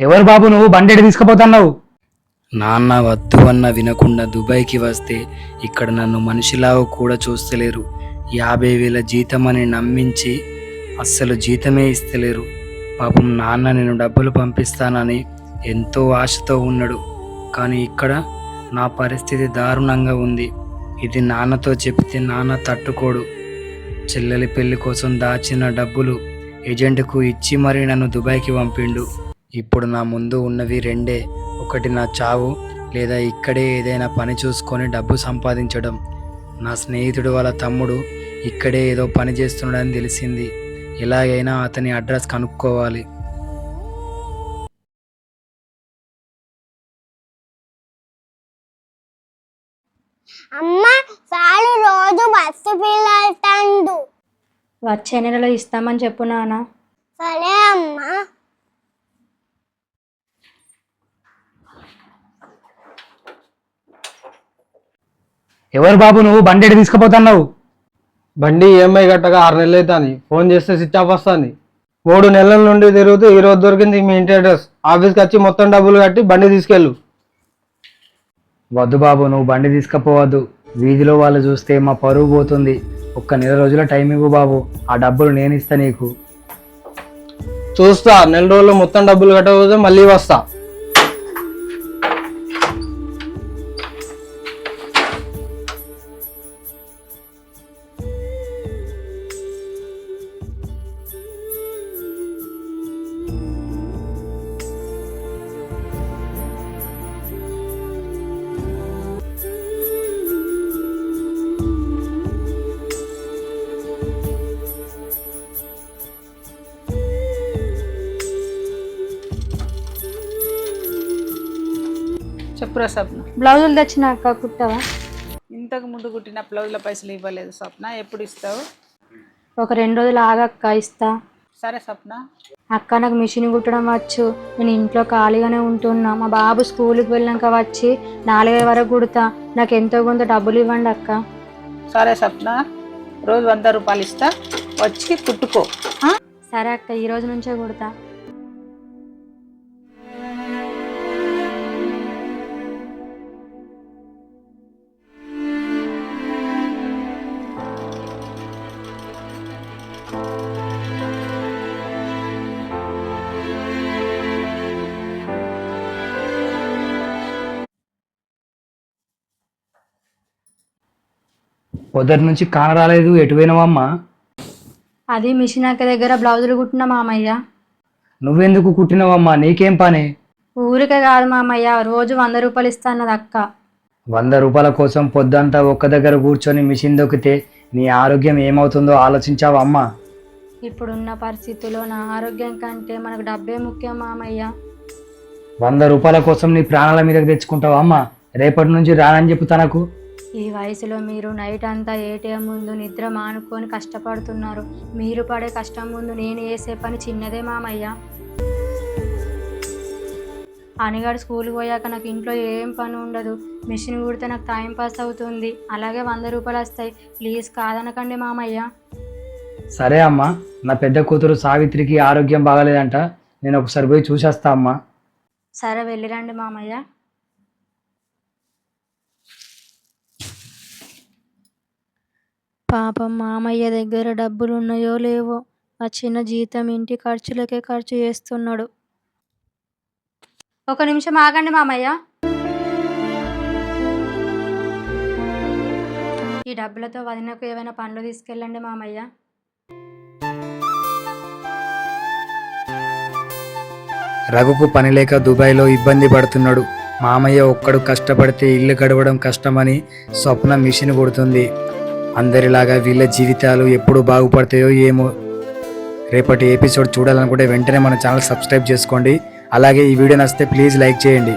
ఎవరు బాబు నువ్వు బండి తీసుకుపోతున్నావు? నాన్న వద్దు అన్న వినకుండా దుబాయ్కి వస్తే ఇక్కడ నన్ను మనిషిలాగా కూడా చూస్తలేరు. 50,000 జీతం అని నమ్మించి అస్సలు జీతమే ఇస్తలేరు. పాపం నాన్న నేను డబ్బులు పంపిస్తానని ఎంతో ఆశతో ఉన్నాడు. కానీ ఇక్కడ నా పరిస్థితి దారుణంగా ఉంది. ఇది నాన్నతో చెప్తే నాన్న తట్టుకోడు. చెల్లెలి పెళ్లి కోసం దాచిన డబ్బులు ఏజెంట్కు ఇచ్చి మరీ నన్ను దుబాయ్కి పంపిండు. ఇప్పుడు నా ముందు ఉన్నవి రెండే, ఒకటి నా చావు లేదా ఇక్కడే ఏదైనా పని చూసుకొని డబ్బు సంపాదించడం. నా స్నేహితుడు వాళ్ళ తమ్ముడు ఇక్కడే ఏదో పని చేస్తున్నాడని తెలిసింది. ఎలాగైనా అతని అడ్రస్ కనుక్కోవాలి. అమ్మ సాలు రోజు బస్సు పిల్లలు వచ్చే నెలలో ఇస్తామని చెప్పు నాన్న. సరే అమ్మా. ఎవరు బాబు నువ్వు బండి తీసుకుపోతున్నావు? బండి ఈఎంఐ కట్టగా 6 నెలలు అవుతుంది. ఫోన్ చేస్తే స్విచ్ ఆఫ్ వస్తుంది. 3 నెలల నుండి తిరుగుతూ ఈ రోజు దొరికింది మీ ఇంటి అడ్రస్. ఆఫీస్కి వచ్చి మొత్తం డబ్బులు కట్టి బండి తీసుకెళ్ళు. వద్దు బాబు, నువ్వు బండి తీసుకుపోవద్దు. వీధిలో వాళ్ళు చూస్తే మా పరువు పోతుంది. ఒక్క నెల రోజుల టైం ఇవ్వు బాబు, ఆ డబ్బులు నేను ఇస్తా నీకు. చూస్తా, నెల రోజుల్లో మొత్తం డబ్బులు కట్టకపోతే మళ్ళీ వస్తా. చెప్పురా స్వప్న. బ్లౌజులు తెచ్చినాక కుట్టావా? ఇంతకు ముందు కుట్టిన బ్లౌజ్ల పైసలు ఇవ్వలేదు స్వప్న, ఎప్పుడు ఇస్తావు? ఒక 2 రోజులు ఆగక్క, ఇస్తా. సరే స్వప్న. అక్క నాకు మిషన్ కుట్టడం వచ్చు. నేను ఇంట్లో ఖాళీగానే ఉంటున్నా. మా బాబు స్కూల్కి వెళ్ళాక వచ్చి 4 వరకు కుడతా. నాకు ఎంతో కొంత డబ్బులు ఇవ్వండి అక్క. సరే స్వప్న, రోజు 100 రూపాయలు ఇస్తా, వచ్చి కుట్టుకో. సరే అక్క, ఈ రోజు నుంచే కుడతా. పొద్దుటి నుంచి కాన రాలేదు, ఎటు పోయినావమ్మా? అది మిషన్ అక్క దగ్గర బ్లౌజులు కుట్టిన మామయ్య. నువ్వెందుకు కుట్టినవమ్మా? నీకేం పని? ఊరికే కాదు మామయ్య, రోజు 100 రూపాయలు ఇస్తా అన్నది అక్క. 100 రూపాయల కోసం పొద్దంతా ఒక్క దగ్గర కూర్చొని మిషన్ దొక్కితే నీ ఆరోగ్యం ఏమవుతుందో ఆలోచించావా అమ్మా? ఇప్పుడున్న పరిస్థితుల్లో నా ఆరోగ్యం కంటే మనకు డబ్బే ముఖ్యం మామయ్య. 100 రూపాయల కోసం నీ ప్రాణాల మీదకి తెచ్చుకుంటావా అమ్మా? రేపటి నుంచి రానని చెప్పు తనకు. ఈ వయసులో మీరు నైట్ అంతా ఏటీఎం ముందు నిద్ర మానుకొని కష్టపడుతున్నారు. మీరు పడే కష్టం ముందు నేను చేసే పని చిన్నదే మామయ్య. అనిగాడు స్కూల్కి పోయాక నాకు ఇంట్లో ఏం పని ఉండదు. మిషన్ కుడితే నాకు టైం పాస్ అవుతుంది. అలాగే 100 రూపాయలు వస్తాయి. ప్లీజ్ కాదనకండి మామయ్య. సరే అమ్మా, నా పెద్ద కూతురు సావిత్రికి ఆరోగ్యం బాగాలేదంట, నేను ఒకసారి పోయి చూసేస్తా అమ్మా. సరే వెళ్ళిరండి మామయ్య. పాపం మామయ్య దగ్గర డబ్బులు ఉన్నాయో లేవో, ఆ చిన్న జీతం ఇంటి ఖర్చులకే ఖర్చు చేస్తున్నాడు. 1 నిమిషం ఆగండి మామయ్య. ఈ డబ్బులతో వదినకు ఏమైనా పండ్లు తీసుకెళ్ళండి మామయ్య. రఘుకు పని లేక దుబాయ్లో ఇబ్బంది పడుతున్నాడు. మామయ్య ఒక్కడు కష్టపడితే ఇల్లు గడవడం కష్టమని స్వప్న మిషన్ కుడుతుంది. అందరిలాగా వీళ్ళ జీవితాలు ఎప్పుడు బాగుపడతాయో ఏమో. రేపటి ఎపిసోడ్ చూడాలనుకుంటే వెంటనే మన ఛానల్ సబ్స్క్రైబ్ చేసుకోండి. అలాగే ఈ వీడియో నచ్చితే ప్లీజ్ లైక్ చేయండి.